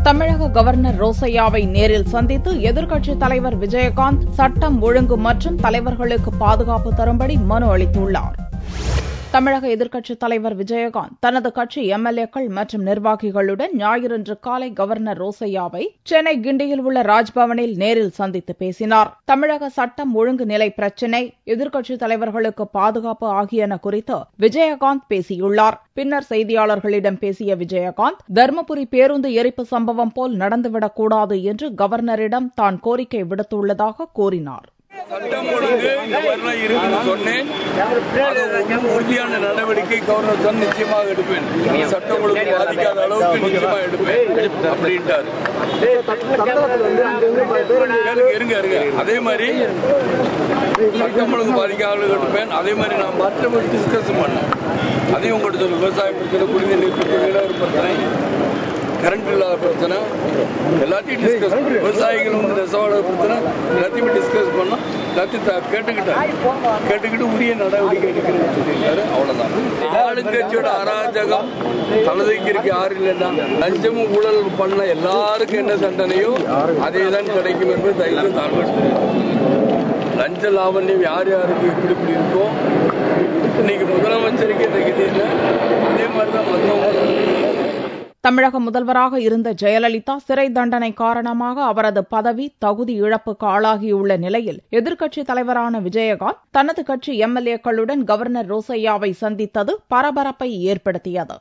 தமிழக கவர்னர் ரோசையாவை நேரில் சந்தித்து எதிர்க்கட்சித் தலைவர் விஜயகாந்த் சட்டம் ஒழுங்கு மற்றும் தலைவர்களுக்கு பாதுகாப்பு தரும்படி மனு அளித்துள்ளார். தமிழக எதிர்க்கட்சித் தலைவர் விஜயகாந்த் தனது கட்சி எம்எல்ஏக்கள் மற்றும் நிர்வாகிகளுடன் ஞாயிறன்று காலை கவர்னர் ரோசையாவை சென்னை கிண்டியில் உள்ள ராஜ்பவனில் நேரில் சந்தித்து பேசினார். தமிழக சட்டம் ஒழுங்கு நிலை பிரச்சினை, எதிர்க்கட்சித் தலைவர்களுக்கு பாதுகாப்பு ஆகியன குறித்து விஜயகாந்த் பேசியுள்ளார். பின்னர் செய்தியாளர்களிடம் பேசிய விஜயகாந்த், தருமபுரி பேருந்து எரிப்பு சம்பவம் போல் நடந்துவிடக்கூடாது என்று கவர்னரிடம் தான் கோரிக்கை விடுத்துள்ளதாக கூறினார். சட்டம் ஒழுங்கு இருக்குன்னு சொன்னேன். உறுதியான நடவடிக்கை கவர்னர் நிச்சயமாக எடுப்பேன். சட்டம் ஒழுங்கு பாதிக்காத அளவுக்கு நிச்சயமாக எடுப்பேன் அப்படின்ட்டாரு. அதே மாதிரி சட்டம் ஒழுங்கு பாதிக்காத அளவுக்கு எடுப்பேன். அதே மாதிரி நான் மற்றவங்க டிஸ்கஸ் பண்ணேன். அதையும் உங்கள்கிட்ட சொல்லு. விவசாய பிரச்சனை, குடிநீர் பிரச்சனை, ஒரு பிரச்சனை, கரண்ட் இல்லாத பிரச்சனை, எல்லாத்தையும் டிஸ்கஸ் பண்ண. விவசாயிகள் நெசவாளர் பிரச்சனை எல்லாத்தையுமே டிஸ்கஸ் பண்ணோம். எல்லாத்தையும் கேட்டுக்கிட்டு உரிய நடவடிக்கை எடுக்கிறேன்னு சொல்லியிருக்காரு. அவ்வளவுதான். ஆளுங்கட்சியோட அராஜகம் தலதைக்கு இருக்கு. யாரு இல்லைன்னா லஞ்சமும் ஊழல் பண்ண எல்லாருக்கும் என்ன தண்டனையோ அதே தான் கிடைக்கும் என்பது தயவு தாழ்வு. லஞ்ச லாவண்யம் யார் யாருக்கு இப்படி இருக்கோ, இன்னைக்கு முதலமைச்சருக்கு இன்னைக்கு இல்லை, அதே மாதிரிதான் மற்றவங்க. தமிழக முதல்வராக இருந்த ஜெயலலிதா சிறை தண்டனை காரணமாக அவரது பதவி தகுதி இழப்புக்கு ஆளாகியுள்ள நிலையில் எதிர்க்கட்சித் தலைவரான விஜயகாந்த் தனது கட்சி எம்எல்ஏக்களுடன் கவர்னர் ரோசையாவை சந்தித்தது பரபரப்பை ஏற்படுத்தியது.